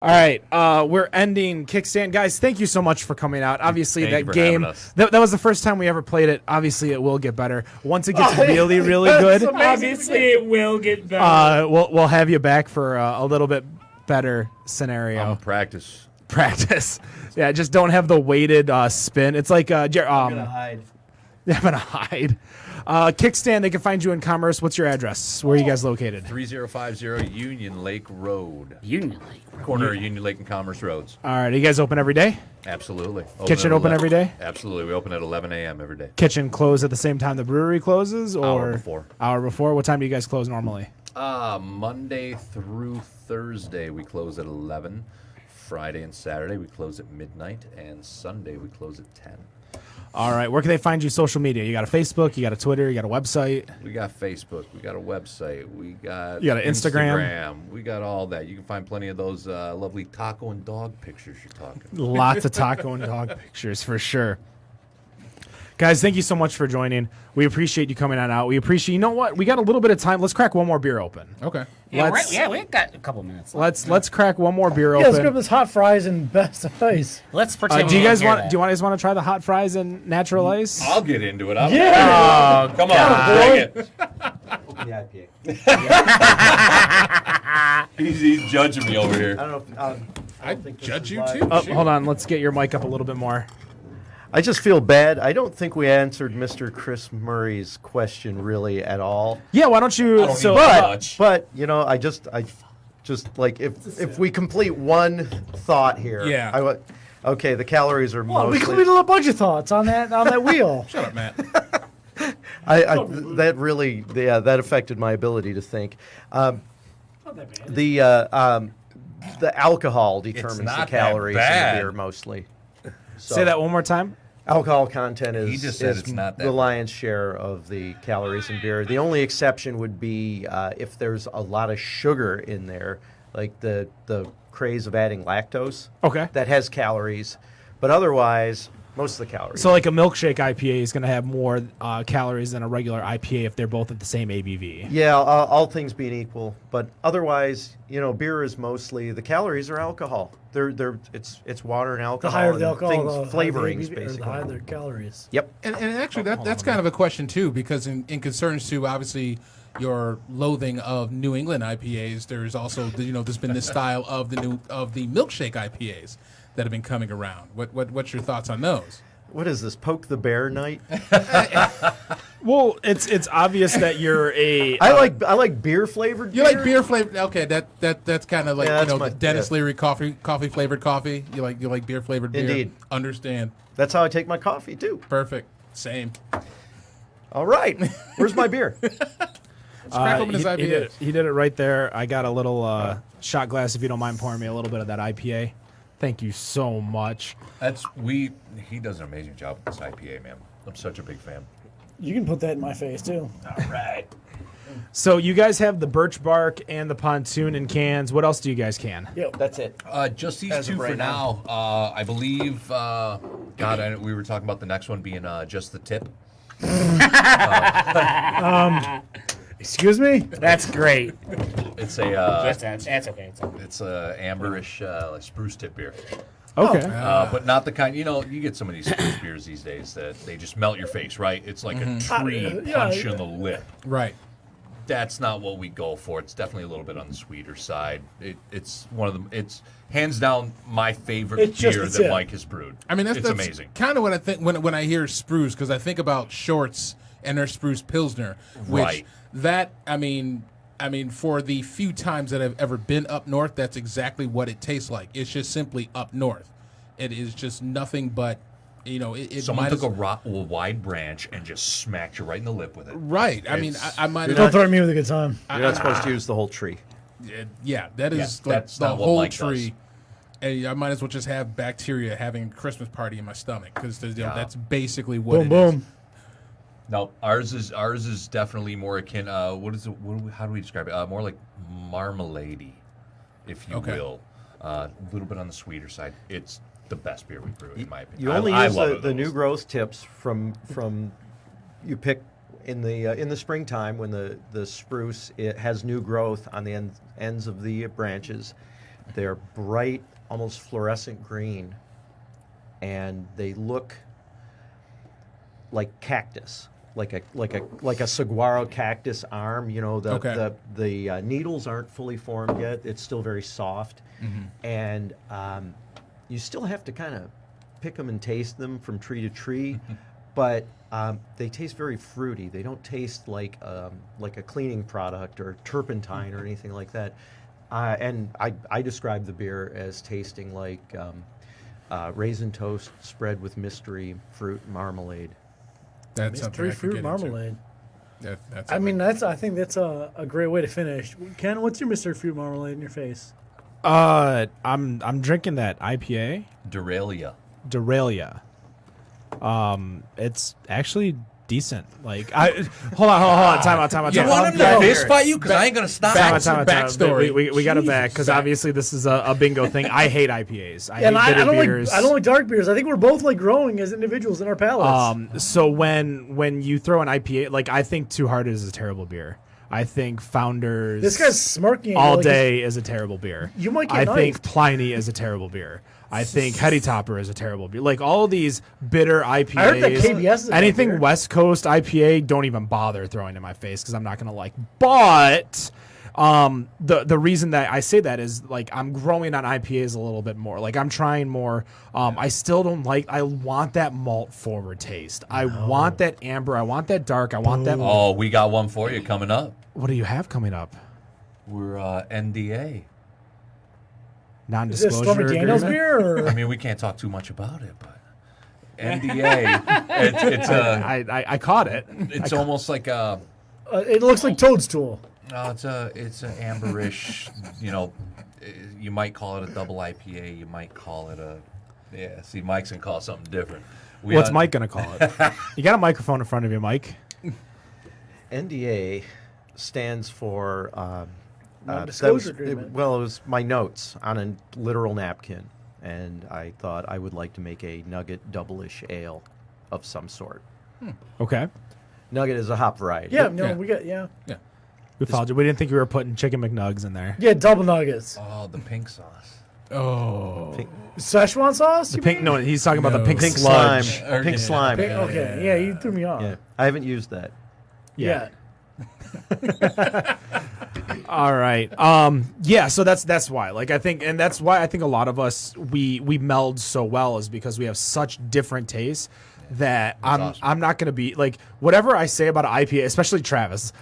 All right, we're ending Kickstand. Guys, thank you so much for coming out. Obviously, Thank you that for game, having us. that was the first time we ever played it. Obviously, it will get better. Once it gets really, really good, Obviously, it will get better. we'll have you back for a little bit better scenario. Practice. Practice. Yeah, just don't have the weighted spin. It's like I'm gonna hide. I'm gonna hide. Kickstand, they can find you in Commerce. What's your address? Where are you guys located? 3050 Union Lake Road. Union Lake. Corner of Union Lake and Commerce Roads. All right, are you guys open every day? Absolutely. Kitchen at open 11 every day? Absolutely. We open at 11 a.m. every day. Kitchen close at the same time the brewery closes, or Hour before. Hour before. What time do you guys close normally? Monday through Thursday, we close at 11. Friday and Saturday, we close at midnight. And Sunday, we close at 10. All right, where can they find you social media? You got a Facebook, you got a Twitter, you got a website. We got Facebook. We got a website. We got You got an Instagram. We got all that. You can find plenty of those lovely taco and dog pictures you're talking. Lots of taco and dog pictures for sure. Guys, thank you so much for joining. We appreciate you coming on out. We appreciate, you know what? We got a little bit of time. Let's crack one more beer open. Okay. Yeah, Let's- we've got a couple minutes. Let's crack one more beer Yeah, let's grab open. this hot fries and best of ice. Let's pretend. Do you we guys didn't hear want? that. Do you guys want to try the hot fries and natural ice? I'll get into it. I'm Yeah. Oh, come on. Bring it. Open the IPA. He's judging me over here. I don't know. I think this judge is you live. too. Oh, Shoot. hold on. Let's get your mic up a little bit more. I just feel bad. I don't think we answered Mr. Chris Murray's question really at all. Yeah, why don't you? don't So, need that. But Much. but you know, I just like if we complete one thought here. Yeah. Okay, the calories are Well, we mostly. completed a bunch of thoughts on that wheel. Shut up, Matt. That really that affected my ability to think. The alcohol determines the not that calories in bad. the beer mostly. So say that one more time. alcohol content is, He just said is it's not that the bad. lion's share of the calories in beer. The only exception would be if there's a lot of sugar in there, like the craze of adding lactose. Okay. That has calories, but otherwise, most of the calories. So, like a milkshake IPA is going to have more calories than a regular IPA if they're both at the same ABV. Yeah, all things being equal, but otherwise, you know, beer is mostly the calories are alcohol. It's water and The alcohol. higher the and alcohol, things, the higher the flavorings, ABV, or basically. the higher their calories. Yep. And actually, that's kind of a question too, because in concerns to obviously your loathing of New England IPAs, there's also there's been this style of the milkshake IPAs that have been coming around. What's your thoughts on those? What is this? Poke the bear night? Well, it's obvious that you're a. I like beer flavored. You like beer flavored? Okay, that's kind of like Yeah, that's my- Dennis yeah. Leary coffee flavored coffee. You like beer flavored beer? Indeed. Understand? That's how I take my coffee too. Perfect. Same. All right, where's my beer? Crack open his he IPA. did it right there. I got a little shot glass. If you don't mind pouring me a little bit of that IPA, thank you so much. He does an amazing job with this IPA, man. I'm such a big fan. You can put that in my face too. All right. So you guys have the birch bark and the pontoon in cans. What else do you guys can? Yep. That's it. Just these As two of right for now. I believe. We were talking about the next one being just the tip. Excuse me? That's great. It's a. That's okay. It's okay. It's a amberish like spruce tip beer. Okay. But not the kind, you get some of these spruce beers these days that they just melt your face, right? It's like a tree yeah, punch yeah. in the lip. Right. That's not what we go for. It's definitely a little bit on the sweeter side. It's one of them. It's hands down my favorite It's just beer the that tip. Mike has brewed. I mean, it's that's amazing. kind of what I think when I hear spruce, because I think about Shorts and their spruce pilsner, which Right. I mean, for the few times that I've ever been up north, that's exactly what it tastes like. It's just simply up north. It is just nothing but, it Someone might took as- a wide branch and just smacked you right in the lip with it. right. I mean, It's- I might Don't have. throw me with a good time. You're not supposed to use the whole tree. Yeah, that is Yeah, like that's the not what whole Mike tree. And I might as well just have bacteria having a Christmas party in my stomach because that's basically what Boom, it is. boom. No, ours is definitely more akin. How do we describe it? More like marmalade-y, if you Okay. will. A little bit on the sweeter side. It's the best beer we brew, in my opinion. You only I use love the those. new growth tips from you pick in the springtime when the spruce it has new growth on the ends of the branches. They're bright, almost fluorescent green, and they look like cactus, like a saguaro cactus arm. You know, the needles aren't fully formed yet. It's still very soft, and you still have to kind of pick them and taste them from tree to tree, but they taste very fruity. They don't taste like a cleaning product or turpentine or anything like that. And I describe the beer as tasting like raisin toast spread with mystery fruit marmalade. That's something I Mystery could fruit get into. marmalade. That's I mean, I think that's a great way to finish. Ken, what's your mystery fruit marmalade in your face? I'm drinking that IPA, Deralia. Deralia. It's actually decent. Like, hold on, time out. You want him to fist fight you? Because I ain't going to stop. Time out. Backstory. We got it back because obviously this is a bingo thing. I hate IPAs. I And hate I bitter don't beers. like dark beers. I think we're both like growing as individuals in our palates. So when you throw an IPA, like I think Two Hearted is a terrible beer. I think Founders This guy's smirking at you All like Day is a terrible beer. You might I get think knifed. Pliny is a terrible beer. I think Heady Topper is a terrible beer. Like all of these bitter IPAs. I heard that KBS is a bad anything beer. West Coast IPA, don't even bother throwing in my face because I'm not gonna like. But the reason that I say that is like I'm growing on IPAs a little bit more. Like I'm trying more. I still don't like. I want that malt forward taste. I want that amber. I want that dark. I want that. Oh, we got one for you coming up. What do you have coming up? We're NDA. Is this Non-disclosure Stormy Daniels agreement? beer? I Or? mean, we can't talk too much about it, but NDA. I caught it. It's almost like a. It looks like Toadstool. No, it's an amberish. You know, you might call it a double IPA. You might call it a. Yeah, see, Mike's gonna call it something different. What's Mike gonna call it? You got a microphone in front of you, Mike. NDA stands for Non-disclosure agreement. Well, it was my notes on a literal napkin, and I thought I would like to make a nugget double-ish ale of some sort. Okay. Nugget is a hop variety. Yeah, no, Yeah. we got We followed you. We didn't think you were putting chicken McNugs in there. yeah, double nuggets. Oh, the pink sauce. Oh. Szechuan sauce? The you pink. mean? No, he's talking about the No. pink, Pink sludge. slime. Pink slime. Okay, yeah, you threw me off. Yeah, I haven't used that. Yeah. All right. Yeah. So that's why. Like I think, and that's why I think a lot of us we meld so well is because we have such different tastes that I'm not gonna be like whatever I say about an IPA, especially Travis.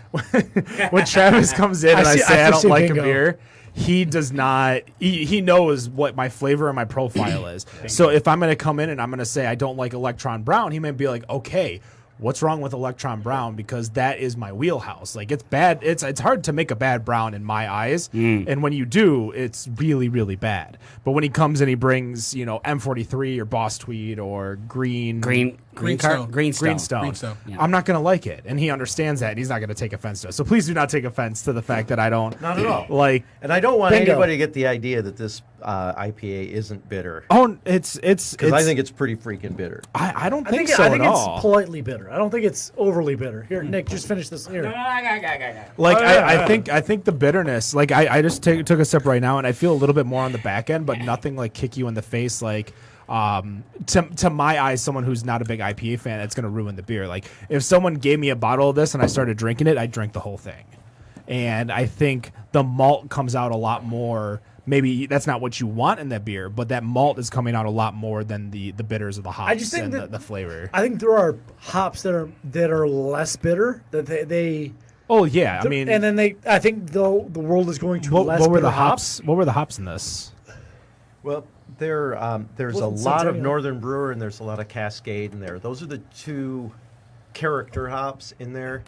When Travis comes in and I say I don't see like a bingo. beer. He does not. He knows what my flavor and my profile is. So if I'm going to come in and I'm going to say I don't like Electron Brown, he might be like, okay, what's wrong with Electron Brown? Because that is my wheelhouse. Like it's bad. It's hard to make a bad brown in my eyes, and when you do, it's really really bad. But when he comes and he brings M43 or Boss Tweed or Greenstone. Greenstone. Yeah. I'm not going to like it, and he understands that. And he's not going to take offense to it. So please do not take offense to the fact that I don't. Not at all. Like. And I don't want Bingo. anybody to get the idea that this IPA isn't bitter. Oh, it's Because I think it's pretty freaking bitter. I don't I think think so I think at it's all. politely bitter. I don't think it's overly bitter. Here, Nick, just finish this here. Like Oh, yeah. I think the bitterness. Like I just took a sip right now, and I feel a little bit more on the back end, but nothing like kick you in the face. Like to my eyes, someone who's not a big IPA fan, it's gonna ruin the beer. Like if someone gave me a bottle of this and I started drinking it, I'd drink the whole thing. And I think the malt comes out a lot more. Maybe that's not what you want in that beer, but that malt is coming out a lot more than the bitters of the hops just think and that- the flavor. I think there are hops that are less bitter that they Oh yeah, I mean, and then I think the world is going to less what were the bitter hops? What were the hops in this? Well, there's a Wasn't lot of Centennial. Northern Brewer and there's a lot of Cascade in there. Those are the two character hops in there.